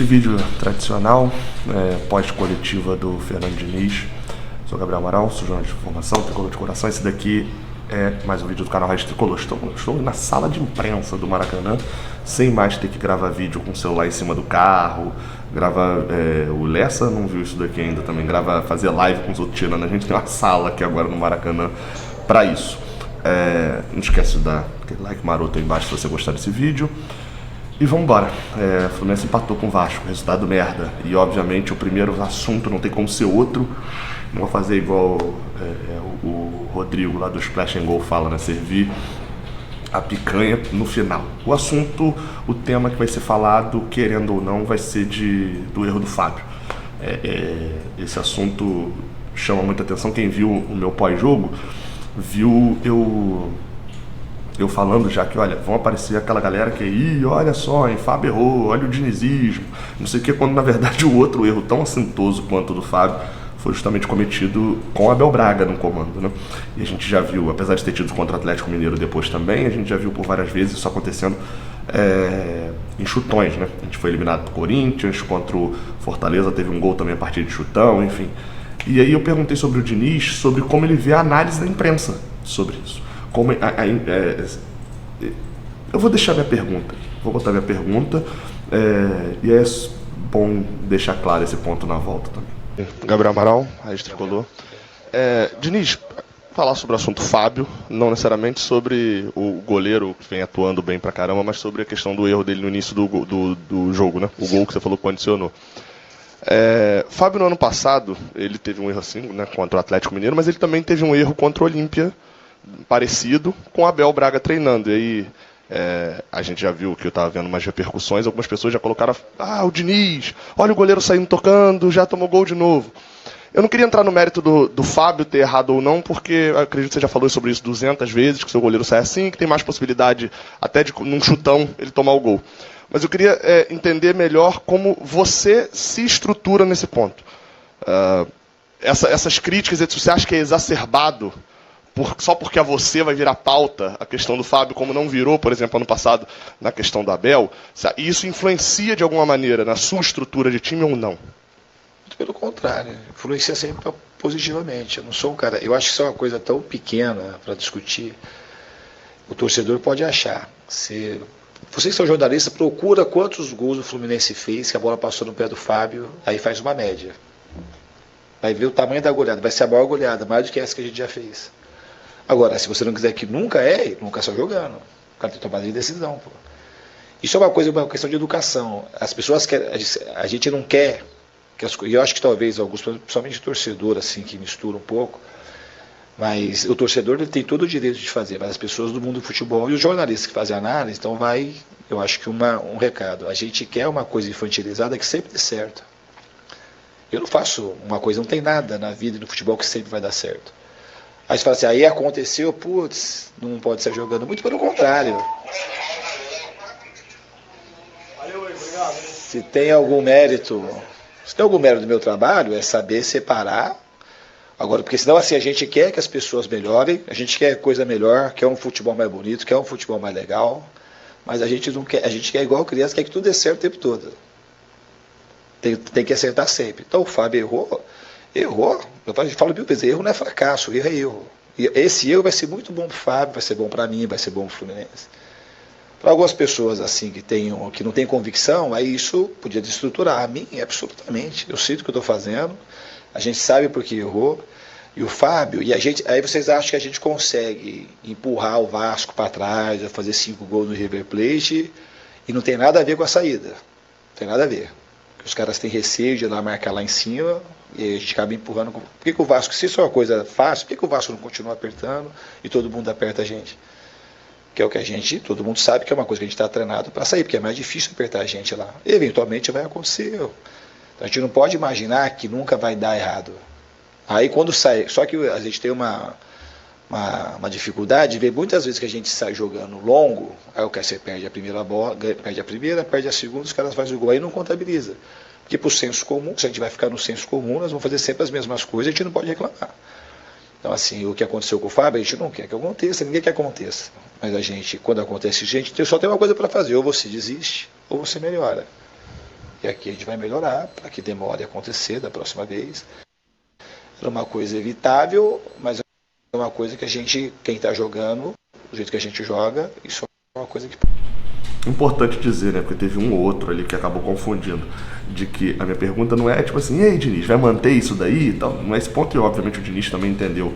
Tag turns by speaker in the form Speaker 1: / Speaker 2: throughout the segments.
Speaker 1: Aquele vídeo tradicional, pós-coletiva do Fernando Diniz. Sou Gabriel Amaral, sou jornalista de formação, tricolor de coração. Esse daqui é mais um vídeo do canal Raiz Tricolor. Estou na sala de imprensa do Maracanã, sem mais ter que gravar vídeo com o celular em cima do carro. O Lessa não viu isso daqui ainda também, fazer live com os outros tirando. A gente tem uma sala aqui agora no Maracanã para isso. Não esquece de dar aquele like maroto aí embaixo se você gostar desse vídeo. E vamos embora. O Fluminense empatou com o Vasco, resultado merda. E obviamente o primeiro assunto não tem como ser outro. Não vou fazer igual o Rodrigo lá do Splash and Go fala, né? Servir a picanha no final. O assunto, o tema que vai ser falado, querendo ou não, vai ser do erro do Fábio. Esse assunto chama muita atenção. Quem viu o meu pós-jogo, viu eu falando já que, olha, vão aparecer aquela galera que, olha só, Fábio errou, olha o dinizismo, não sei o que, quando na verdade o outro erro tão assintoso quanto o do Fábio foi justamente cometido com o Abel Braga no comando, né? E a gente já viu, apesar de ter tido contra o Atlético Mineiro depois também, a gente já viu por várias vezes isso acontecendo em chutões, né? A gente foi eliminado pro Corinthians, contra o Fortaleza teve um gol também a partir de chutão, enfim. E aí eu perguntei sobre o Diniz, sobre como ele vê a análise da imprensa sobre isso. Eu vou deixar minha pergunta, vou botar minha pergunta, e é bom deixar claro esse ponto na volta também. Gabriel Amaral, Raiz Tricolor. Diniz, falar sobre o assunto Fábio, não necessariamente sobre o goleiro que vem atuando bem pra caramba, mas sobre a questão do erro dele no início do jogo, né? O gol que você falou que condicionou. Fábio no ano passado, ele teve um erro assim, né, contra o Atlético Mineiro, mas ele também teve um erro contra o Olímpia, parecido com o Abel Braga treinando. E aí a gente já viu que eu estava vendo umas repercussões, algumas pessoas já colocaram, o Diniz, olha o goleiro saindo tocando, já tomou gol de novo. Eu não queria entrar no mérito do Fábio ter errado ou não, porque eu acredito que você já falou sobre isso 200 vezes, que seu goleiro sai assim, que tem mais possibilidade até de num chutão ele tomar o gol. Mas eu queria entender melhor como você se estrutura nesse ponto. Essas críticas, você acha que é exacerbado só porque a você vai virar pauta a questão do Fábio, como não virou, por exemplo, ano passado, na questão do Abel? E isso influencia de alguma maneira na sua estrutura de time ou não?
Speaker 2: Pelo contrário, influencia sempre positivamente. Eu não sou um cara. Eu acho que isso é uma coisa tão pequena para discutir. O torcedor pode achar. Vocês que são jornalistas, procura quantos gols o Fluminense fez, que a bola passou no pé do Fábio, aí faz uma média. Vai ver o tamanho da goleada, vai ser a maior goleada, mais do que essa que a gente já fez. Agora, se você não quiser que nunca só jogando. O cara tem que tomar de decisão, pô. Isso é uma questão de educação. As pessoas querem, a gente não quer, e eu acho que talvez alguns, principalmente o torcedor, assim, que mistura um pouco, mas o torcedor ele tem todo o direito de fazer, mas as pessoas do mundo do futebol e os jornalistas que fazem análise, então eu acho que um recado. A gente quer uma coisa infantilizada que sempre dê certo. Eu não faço uma coisa, não tem nada na vida e no futebol que sempre vai dar certo. Aí você fala assim, aí aconteceu, putz, não pode ser jogando. Muito pelo contrário. Se tem algum mérito do meu trabalho, é saber separar. Agora, porque senão assim, a gente quer que as pessoas melhorem, a gente quer coisa melhor, quer um futebol mais bonito, quer um futebol mais legal, mas a gente não quer, a gente quer igual criança, quer que tudo dê certo o tempo todo. Tem que acertar sempre. Então o Fábio errou, eu falo mil vezes, erro não é fracasso, erro é erro. E esse erro vai ser muito bom para o Fábio, vai ser bom para mim, vai ser bom para o Fluminense. Para algumas pessoas assim que não têm convicção, aí isso podia desestruturar. A mim, absolutamente. Eu sei o que eu estou fazendo, a gente sabe por que errou. E o Fábio, aí vocês acham que a gente consegue empurrar o Vasco para trás, fazer 5 gols no River Plate, e não tem nada a ver com a saída. Não tem nada a ver. Os caras têm receio de ir lá marcar lá em cima, e a gente acaba empurrando. Por que o Vasco, se isso é uma coisa fácil, por que o Vasco não continua apertando e todo mundo aperta a gente? Que é o que todo mundo sabe que é uma coisa que a gente está treinado para sair, porque é mais difícil apertar a gente lá. E eventualmente vai acontecer. Então a gente não pode imaginar que nunca vai dar errado. Aí quando sai, só que a gente tem uma dificuldade de ver muitas vezes que a gente sai jogando longo, aí o que você perde a primeira bola, perde a segunda, os caras fazem o gol, aí não contabiliza. Porque pro senso comum, se a gente vai ficar no senso comum, nós vamos fazer sempre as mesmas coisas, a gente não pode reclamar. Então assim, o que aconteceu com o Fábio, a gente não quer que aconteça, ninguém quer que aconteça. Mas a gente, quando acontece, a gente só tem uma coisa para fazer, ou você desiste, ou você melhora. E aqui a gente vai melhorar para que demore a acontecer da próxima vez. Era uma coisa evitável, mas é uma coisa que a gente, quem está jogando, do jeito que a gente joga, isso é uma coisa que...
Speaker 1: Importante dizer, né, porque teve um ou outro ali que acabou confundindo, de que a minha pergunta não é tipo assim, e aí, Diniz, vai manter isso daí e tal? Não é esse ponto, e obviamente o Diniz também entendeu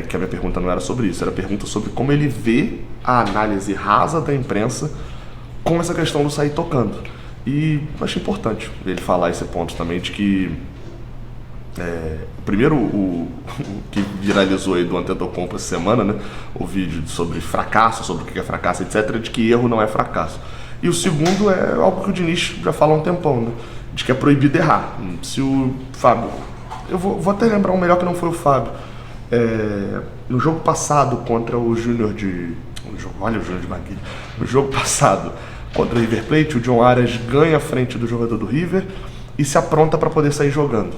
Speaker 1: que a minha pergunta não era sobre isso, era a pergunta sobre como ele vê a análise rasa da imprensa com essa questão do sair tocando. E eu acho importante ele falar esse ponto também, de que primeiro o que viralizou aí do Antetokounmpo essa semana, né, o vídeo sobre fracasso, sobre o que é fracasso, etc, de que erro não é fracasso. E o segundo é algo que o Diniz já fala há um tempão, né, de que é proibido errar. Se o Fábio, eu vou até lembrar um melhor que não foi o Fábio, no jogo passado contra o Júnior de... olha o Júnior de Barranquilla. No jogo passado contra o River Plate, o John Arias ganha a frente do jogador do River e se apronta para poder sair jogando.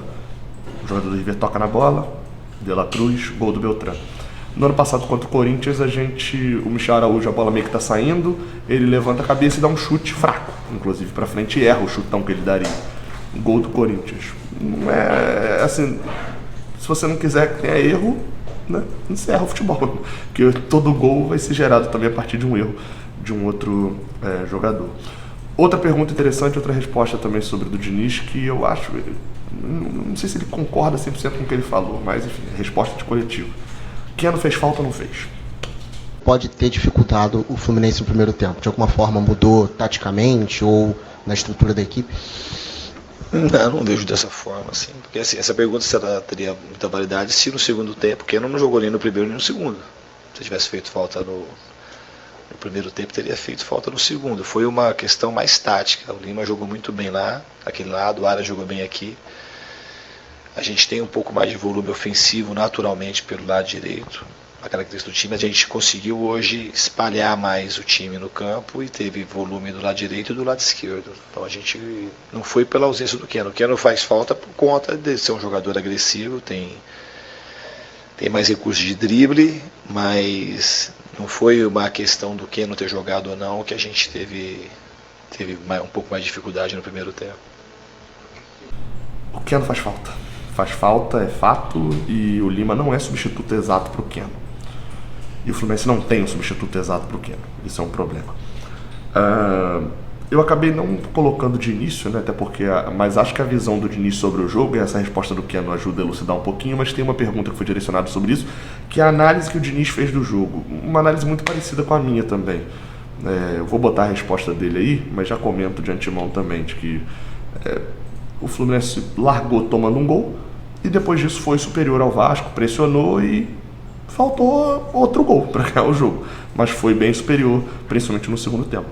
Speaker 1: O jogador do River toca na bola, De La Cruz, gol do Beltrán. No ano passado contra o Corinthians, o Michel Araújo, a bola meio que tá saindo, ele levanta a cabeça e dá um chute fraco, inclusive para frente, e erra o chutão que ele daria. Gol do Corinthians. Não é assim, se você não quiser que tenha erro, né, encerra o futebol, porque todo gol vai ser gerado também a partir de um erro de um outro jogador. Outra pergunta interessante, outra resposta também sobre o do Diniz, que eu acho, não sei se ele concorda 100% com o que ele falou, mas enfim, resposta de coletivo. Keno fez falta ou não fez?
Speaker 3: Pode ter dificultado o Fluminense no primeiro tempo? De alguma forma mudou taticamente ou na estrutura da equipe?
Speaker 2: Não vejo dessa forma, assim. Porque assim, essa pergunta teria muita validade se no segundo tempo, o Keno não jogou nem no primeiro nem no segundo. Se tivesse feito falta no primeiro tempo, teria feito falta no segundo. Foi uma questão mais tática. O Lima jogou muito bem lá, aquele lado, o Arias jogou bem aqui. A gente tem um pouco mais de volume ofensivo naturalmente pelo lado direito. A característica do time, a gente conseguiu hoje espalhar mais o time no campo e teve volume do lado direito e do lado esquerdo. Então a gente não foi pela ausência do Keno. O Keno faz falta por conta de ser um jogador agressivo, tem mais recursos de drible, mas não foi uma questão do Keno ter jogado ou não que a gente teve um pouco mais de dificuldade no primeiro tempo.
Speaker 1: O Keno faz falta. Faz falta, é fato, e o Lima não é substituto exato para o Keno. E o Fluminense não tem um substituto exato para o Keno. Isso é um problema. Eu acabei não colocando de início, né, até porque, mas acho que a visão do Diniz sobre o jogo, e essa resposta do Keno ajuda a elucidar um pouquinho, mas tem uma pergunta que foi direcionada sobre isso, que é a análise que o Diniz fez do jogo. Uma análise muito parecida com a minha também. Eu vou botar a resposta dele aí, mas já comento de antemão também, de que o Fluminense largou tomando um gol e depois disso foi superior ao Vasco, pressionou e faltou outro gol para ganhar o jogo, mas foi bem superior, principalmente no segundo tempo.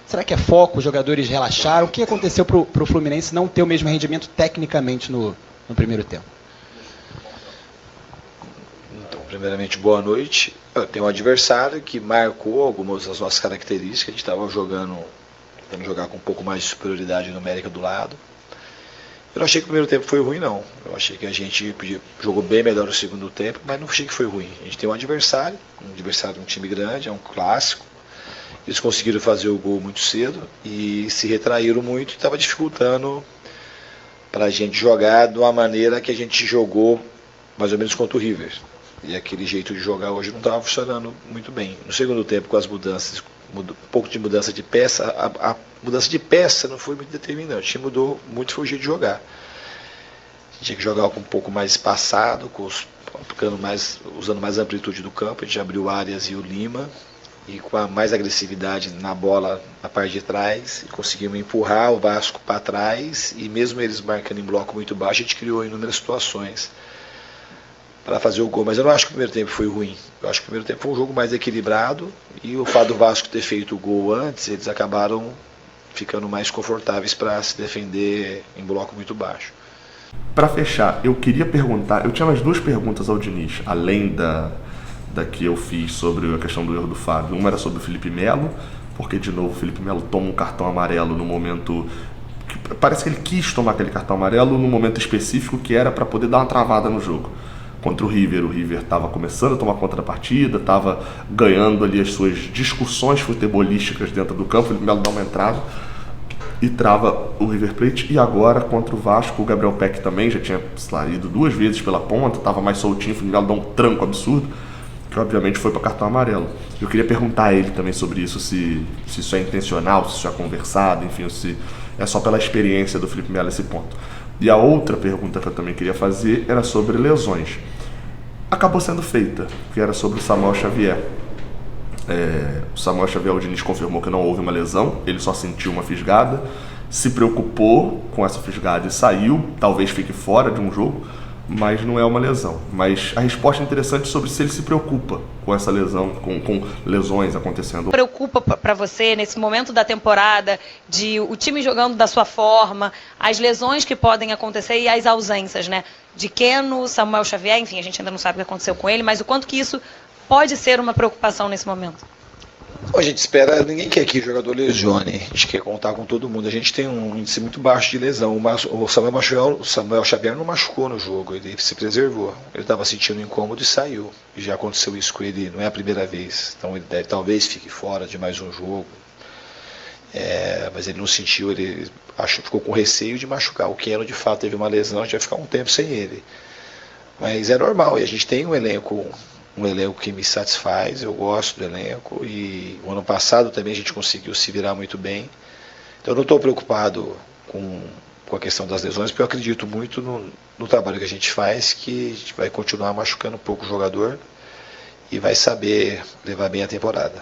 Speaker 4: Será que é foco? Os jogadores relaxaram? O que aconteceu para o Fluminense não ter o mesmo rendimento tecnicamente no primeiro tempo?
Speaker 2: Então, primeiramente, boa noite. Eu tenho um adversário que marcou algumas das nossas características. A gente estava tentando jogar com um pouco mais de superioridade numérica do lado. Eu não achei que o primeiro tempo foi ruim, não. Eu achei que a gente jogou bem melhor no segundo tempo, mas não achei que foi ruim. A gente tem um adversário de um time grande, é um clássico. Eles conseguiram fazer o gol muito cedo e se retraíram muito e estava dificultando para a gente jogar de uma maneira que a gente jogou mais ou menos contra o River. E aquele jeito de jogar hoje não estava funcionando muito bem. No segundo tempo, com as mudanças, um pouco de mudança de peça, a mudança de peça não foi muito determinante. O time mudou muito, foi o jeito de jogar. A gente tinha que jogar com um pouco mais espaçado, usando mais amplitude do campo. A gente abriu o Arias e o Lima, e com mais agressividade na bola na parte de trás, e conseguimos empurrar o Vasco para trás, e mesmo eles marcando em bloco muito baixo, a gente criou inúmeras situações para fazer o gol. Mas eu não acho que o primeiro tempo foi ruim. Eu acho que o primeiro tempo foi um jogo mais equilibrado, e o fato do Vasco ter feito o gol antes, eles acabaram ficando mais confortáveis para se defender em bloco muito baixo.
Speaker 1: Para fechar, eu queria perguntar, eu tinha mais duas perguntas ao Diniz, além da que eu fiz sobre a questão do erro do Fábio. Uma era sobre o Felipe Melo, porque de novo o Felipe Melo toma um cartão amarelo no momento que parece que ele quis tomar aquele cartão amarelo no momento específico que era para poder dar uma travada no jogo. Contra o River estava começando a tomar conta da partida, estava ganhando ali as suas discussões futebolísticas dentro do campo, o Felipe Melo dá uma entrada. e trava o River Plate. E agora, contra o Vasco, o Gabriel Peck também já tinha saído 2 vezes pela ponta, estava mais soltinho, o Fluminense dá um tranco absurdo, que obviamente foi para cartão amarelo. Eu queria perguntar a ele também sobre isso, se isso é intencional, se isso é conversado, enfim, se é só pela experiência do Felipe Melo nesse ponto. E a outra pergunta que eu também queria fazer era sobre lesões. Acabou sendo feita, que era sobre o Samuel Xavier. O Samuel Xavier, o Diniz confirmou que não houve uma lesão, ele só sentiu uma fisgada, se preocupou com essa fisgada e saiu, talvez fique fora de um jogo, mas não é uma lesão. Mas a resposta é interessante sobre se ele se preocupa com essa lesão, com lesões acontecendo.
Speaker 5: Preocupa para você nesse momento da temporada, de o time jogando da sua forma, as lesões que podem acontecer e as ausências, né? De Keno, Samuel Xavier, enfim, a gente ainda não sabe o que aconteceu com ele, mas o quanto que isso pode ser uma preocupação nesse momento?
Speaker 2: A gente espera, ninguém quer que o jogador lesione, a gente quer contar com todo mundo. A gente tem um índice muito baixo de lesão. O Samuel Xavier não machucou no jogo, ele se preservou. Ele estava sentindo incômodo e saiu. E já aconteceu isso com ele, não é a primeira vez. Então ele talvez fique fora de mais um jogo. Mas ele não sentiu, ele ficou com receio de machucar. O Keno de fato teve uma lesão, a gente vai ficar um tempo sem ele. Mas é normal, e a gente tem um elenco que me satisfaz, eu gosto do elenco, e o ano passado também a gente conseguiu se virar muito bem. Então eu não estou preocupado com a questão das lesões, porque eu acredito muito no trabalho que a gente faz, que a gente vai continuar machucando um pouco o jogador e vai saber levar bem a temporada.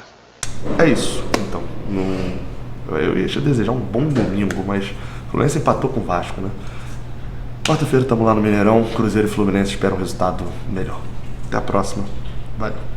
Speaker 1: É isso, então. Eu ia te desejar um bom domingo, mas o Fluminense empatou com o Vasco, né? Quarta-feira estamos lá no Mineirão, Cruzeiro e Fluminense esperam um resultado melhor. Até a próxima. Valeu.